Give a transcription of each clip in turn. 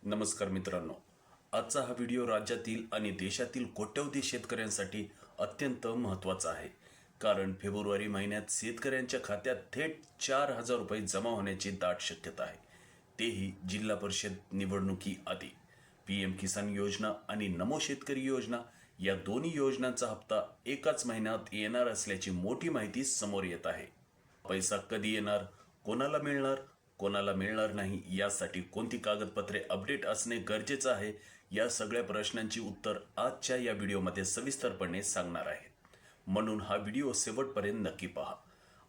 नमस्कार मित्रांनो, आजचा हा व्हिडिओ राज्यातील आणि देशातील कोट्यवधी शेतकऱ्यांसाठी अत्यंत महत्त्वाचा आहे. कारण फेब्रुवारी महिन्यात शेतकऱ्यांच्या खात्यात थेट 4,000 रुपये जमा होण्याची दाट शक्यता आहे, तेही जिल्हा परिषद निवडणुकीआधी. PM किसान योजना आणि नमो शेतकरी योजना या दोन्ही योजनांचा हप्ता एकाच महिन्यात येणार असल्याची मोठी माहिती समोर येत आहे. पैसा कधी येणार, कोणाला मिळणार नाही, यासाठी कोणती कागदपत्रे अपडेट असणे गरजेचं आहे, या सगळ्या प्रश्नांची उत्तर आजच्या या व्हिडिओमध्ये सविस्तरपणे सांगणार आहे. म्हणून हा व्हिडिओ शेवटपर्यंत नक्की पहा.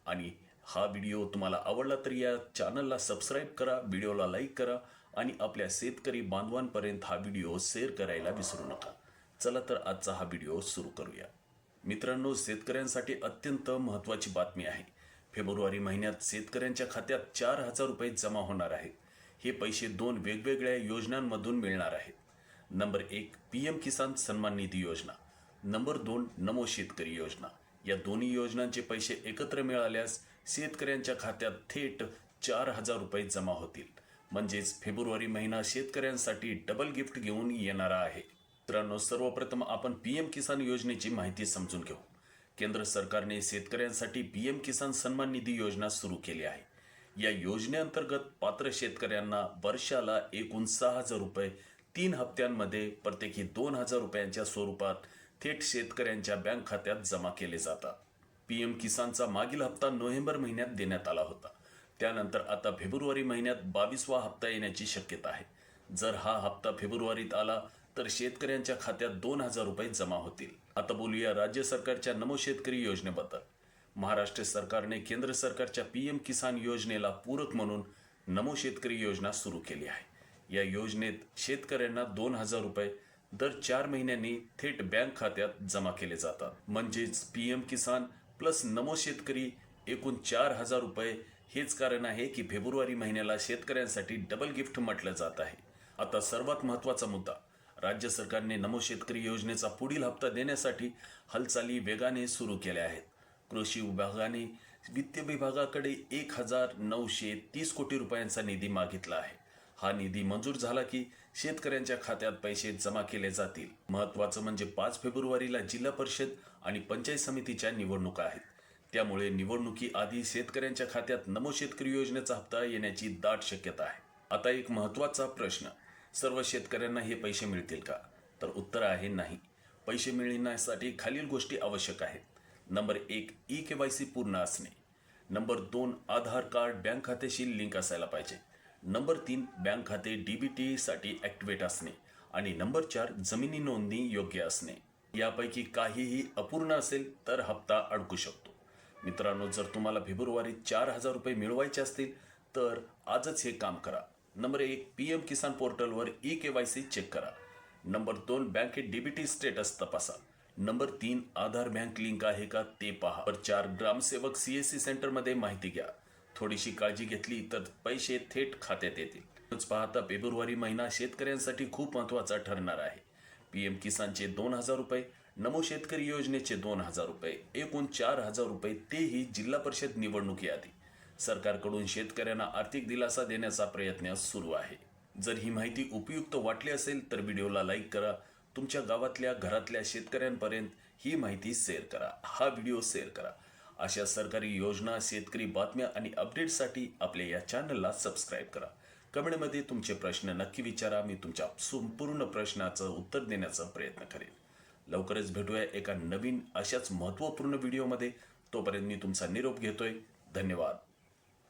आणि हा व्हिडिओ तुम्हाला आवडला तर या चॅनलला सबस्क्राईब करा, व्हिडिओला लाईक करा आणि आपल्या शेतकरी बांधवांपर्यंत हा व्हिडिओ शेअर करायला विसरू नका. चला तर आजचा हा व्हिडिओ सुरू करूया. मित्रांनो, शेतकऱ्यांसाठी अत्यंत महत्त्वाची बातमी आहे. फेब्रुवारी महिन्यात शेतकऱ्यांच्या खात्यात 4,000 रुपये जमा होणार आहेत. हे पैसे दोन वेगवेगळ्या योजनांमधून मिळणार आहेत. नंबर 1 PM किसान सन्मान निधी योजना, नंबर 2 नमो शेतकरी योजना. या दोन्ही योजनांचे पैसे एकत्र मिळाल्यास शेतकऱ्यांच्या खात्यात थेट 4,000 रुपये जमा होतील. म्हणजेच फेब्रुवारी महिना शेतकऱ्यांसाठी डबल गिफ्ट घेऊन येणारा आहे. मित्रांनो, सर्वप्रथम आपण PM किसान योजनेची माहिती समजून घेऊ. केंद्र सरकारने शेतकऱ्यांसाठी PM किसान सन्मान निधी योजना सुरू केली आहे. या योजनेअंतर्गत पात्र शेतकऱ्यांना वर्षाला एकूण 6,000 रुपये 3 हप्त्यांमध्ये प्रत्येकी 2,000 रुपयांच्या स्वरूपात थेट शेतकऱ्यांच्या बँक खात्यात जमा केले जातात. PM किसानचा मागील हप्ता नोव्हेंबर महिन्यात देण्यात आला होता. त्यानंतर आता फेब्रुवारी महिन्यात 22वा हप्ता येण्याची शक्यता आहे. जर हा हप्ता फेब्रुवारीत आला तर शेतकऱ्यांच्या खात्यात 2,000 रुपये जमा होतील. आता बोलूया राज्य सरकारच्या नमो शेतकरी योजनेबद्दल. महाराष्ट्र सरकारने केंद्र सरकारच्या PM किसान योजनेला पूरक म्हणून नमो शेतकरी योजना सुरू केली आहे. या योजनेत शेतकऱ्यांना 2,000 रुपये दर 4 महिन्यांनी थेट बँक खात्यात जमा केले जातात. म्हणजेच PM किसान प्लस नमो शेतकरी एकूण 4,000 रुपये. हेच कारण आहे की फेब्रुवारी महिन्याला शेतकऱ्यांसाठी डबल गिफ्ट म्हटलं जात आहे. आता सर्वात महत्त्वाचा मुद्दा, राज्य सरकारने नमो शेतकरी योजनेचा पुढील हप्ता देण्यासाठी हालचाली वेगाने सुरू केल्या आहेत. कृषी विभागाने वित्त विभागाकडे 1,930 कोटी रुपयांचा निधी मागितला आहे. हा निधी मंजूर झाला की शेतकऱ्यांच्या खात्यात पैसे जमा केले जातील. महत्त्वाचं म्हणजे 5 फेब्रुवारीला जिल्हा परिषद आणि पंचायत समितीच्या निवडणुका आहेत. त्यामुळे निवडणुकीआधी शेतकऱ्यांच्या खात्यात नमो शेतकरी योजनेचा हप्ता येण्याची दाट शक्यता आहे. आता एक महत्त्वाचा प्रश्न, सर्व शेतकऱ्यांना हे पैसे मिळतील का? तर उत्तर आहे नाही. पैसे मिळण्यासाठी खालील गोष्टी आवश्यक आहेत. नंबर 1 eKYC पूर्ण असणे. नंबर 2 आधार कार्ड बँक खात्याशी लिंक असायला पाहिजे. नंबर 3 बँक खाते DBT साठी ॲक्टिवेट असणे. आणि नंबर 4 जमिनी नोंदणी योग्य असणे. यापैकी काहीही अपूर्ण असेल तर हप्ता अडकू शकतो. मित्रांनो, जर तुम्हाला फेब्रुवारीत 4,000 रुपये मिळवायचे असतील तर आजच हे काम करा. नंबर 1 PM किसान पोर्टलवर eKYC चेक करा. नंबर 2 बँकेत DBT स्टेटस तपासा. नंबर 3 आधार बँक लिंक आहे का ते पहा. नंबर 4 ग्रामसेवक CSC सेंटरमध्ये माहिती घ्या. थोडीशी काळजी घेतली तर पैसे थेट खात्यात येतील. पाहता फेब्रुवारी महिना शेतकऱ्यांसाठी खूप महत्त्वाचा ठरणार आहे. PM किसानचे 2,000 रुपये, नमो शेतकरी योजनेचे 2,000 रुपये, एकूण 4,000 रुपये, तेही जिल्हा परिषद निवडणुकीआधी. सरकारकडून शेतकऱ्यांना आर्थिक दिलासा देण्याचा प्रयत्न सुरू आहे. जर ही माहिती उपयुक्त वाटली असेल तर व्हिडिओला लाईक करा. तुमच्या गावातल्या घरातल्या शेतकऱ्यांपर्यंत ही माहिती शेअर करा. हा व्हिडिओ शेअर करा. अशा सरकारी योजना, शेतकरी बातम्या आणि अपडेट्ससाठी आपल्या या चॅनलला सबस्क्राईब करा. कमेंटमध्ये तुमचे प्रश्न नक्की विचारा. मी तुमच्या संपूर्ण प्रश्नाचं उत्तर देण्याचा प्रयत्न करेन. लवकरच भेटूया एका नवीन अशाच महत्त्वपूर्ण व्हिडिओमध्ये. तोपर्यंत मी तुमचा निरोप घेतोय. धन्यवाद.